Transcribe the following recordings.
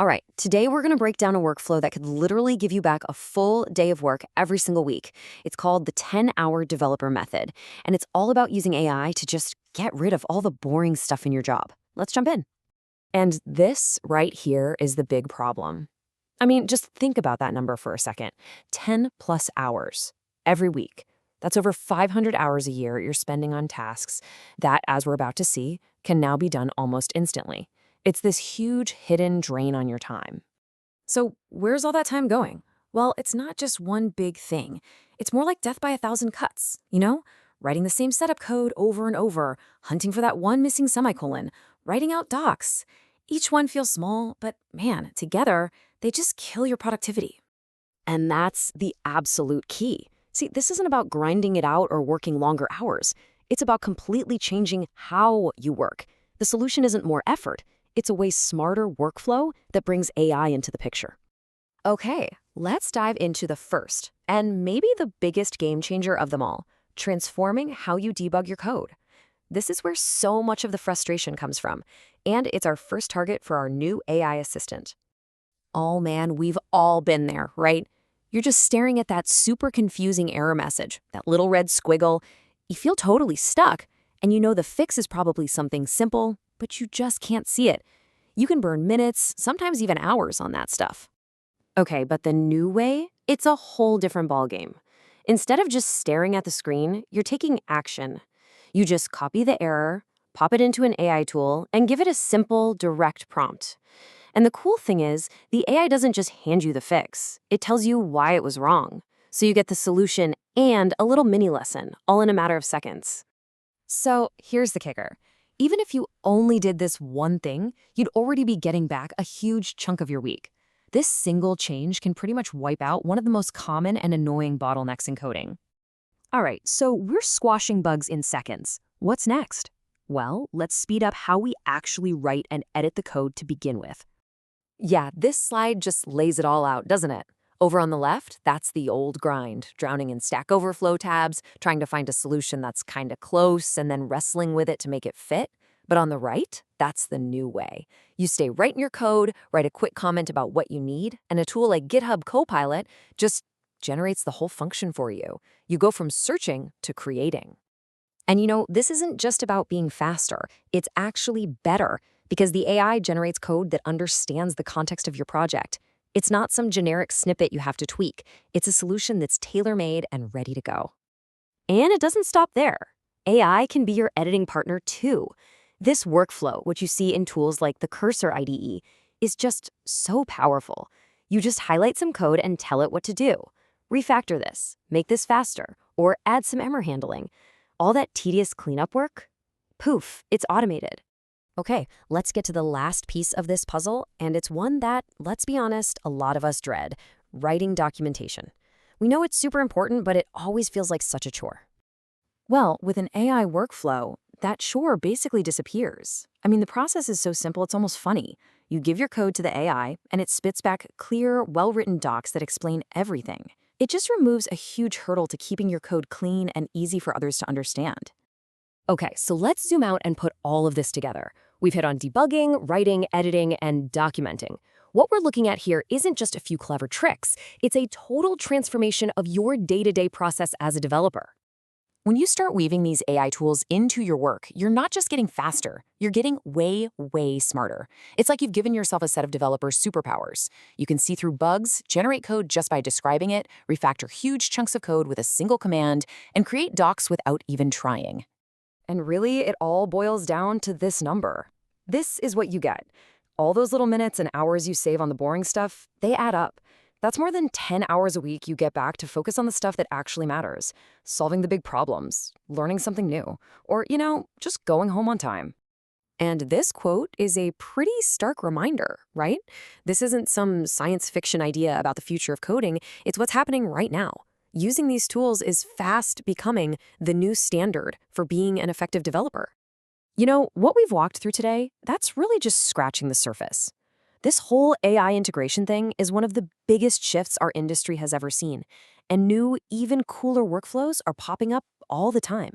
All right, today we're going to break down a workflow that could literally give you back a full day of work every single week. It's called the 10-hour developer method, and it's all about using AI to just get rid of all the boring stuff in your job. Let's jump in. And this right here is the big problem. I mean, just think about that number for a second. 10 plus hours every week. That's over 500 hours a year you're spending on tasks that, as we're about to see, can now be done almost instantly. It's this huge hidden drain on your time. So where's all that time going? Well, it's not just one big thing. It's more like death by 1,000 cuts, you know? Writing the same setup code over and over, hunting for that one missing semicolon, writing out docs. Each one feels small, but man, together, they just kill your productivity. And that's the absolute key. See, this isn't about grinding it out or working longer hours. It's about completely changing how you work. The solution isn't more effort. It's a way smarter workflow that brings AI into the picture. Okay, let's dive into the first, and maybe the biggest game changer of them all, transforming how you debug your code. This is where so much of the frustration comes from, and it's our first target for our new AI assistant. Oh man, we've all been there, right? You're just staring at that super confusing error message, that little red squiggle. You feel totally stuck, and you know the fix is probably something simple, but you just can't see it. You can burn minutes, sometimes even hours on that stuff. Okay, but the new way, it's a whole different ballgame. Instead of just staring at the screen, you're taking action. You just copy the error, pop it into an AI tool, and give it a simple, direct prompt. And the cool thing is, the AI doesn't just hand you the fix. It tells you why it was wrong. So you get the solution and a little mini lesson, all in a matter of seconds. So here's the kicker. Even if you only did this one thing, you'd already be getting back a huge chunk of your week. This single change can pretty much wipe out one of the most common and annoying bottlenecks in coding. All right, so we're squashing bugs in seconds. What's next? Well, let's speed up how we actually write and edit the code to begin with. Yeah, this slide just lays it all out, doesn't it? Over on the left, that's the old grind, drowning in Stack Overflow tabs, trying to find a solution that's kind of close, and then wrestling with it to make it fit. But on the right, that's the new way. You stay right in your code, write a quick comment about what you need, and a tool like GitHub Copilot just generates the whole function for you. You go from searching to creating. And you know, this isn't just about being faster. It's actually better, because the AI generates code that understands the context of your project. It's not some generic snippet you have to tweak. It's a solution that's tailor-made and ready to go. And it doesn't stop there. AI can be your editing partner too. This workflow, which you see in tools like the Cursor IDE, is just so powerful. You just highlight some code and tell it what to do. Refactor this, make this faster, or add some error handling. All that tedious cleanup work? Poof, it's automated. Okay, let's get to the last piece of this puzzle, and it's one that, let's be honest, a lot of us dread: writing documentation. We know it's super important, but it always feels like such a chore. Well, with an AI workflow, that chore basically disappears. I mean, the process is so simple, it's almost funny. You give your code to the AI, and it spits back clear, well-written docs that explain everything. It just removes a huge hurdle to keeping your code clean and easy for others to understand. Okay, so let's zoom out and put all of this together. We've hit on debugging, writing, editing, and documenting. What we're looking at here isn't just a few clever tricks. It's a total transformation of your day-to-day process as a developer. When you start weaving these AI tools into your work, you're not just getting faster, you're getting way, way smarter. It's like you've given yourself a set of developer superpowers. You can see through bugs, generate code just by describing it, refactor huge chunks of code with a single command, and create docs without even trying. And really, it all boils down to this number. This is what you get. All those little minutes and hours you save on the boring stuff, they add up. That's more than 10 hours a week you get back to focus on the stuff that actually matters, solving the big problems, learning something new, or, just going home on time. And this quote is a pretty stark reminder, right? This isn't some science fiction idea about the future of coding. It's what's happening right now. Using these tools is fast becoming the new standard for being an effective developer. You know, what we've walked through today, that's really just scratching the surface. This whole AI integration thing is one of the biggest shifts our industry has ever seen, and new, even cooler workflows are popping up all the time.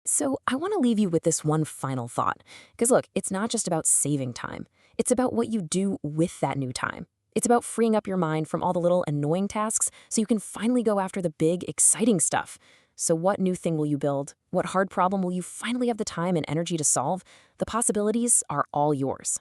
So I want to leave you with this one final thought, because look, it's not just about saving time. It's about what you do with that new time. It's about freeing up your mind from all the little annoying tasks so you can finally go after the big, exciting stuff. So, what new thing will you build? What hard problem will you finally have the time and energy to solve? The possibilities are all yours.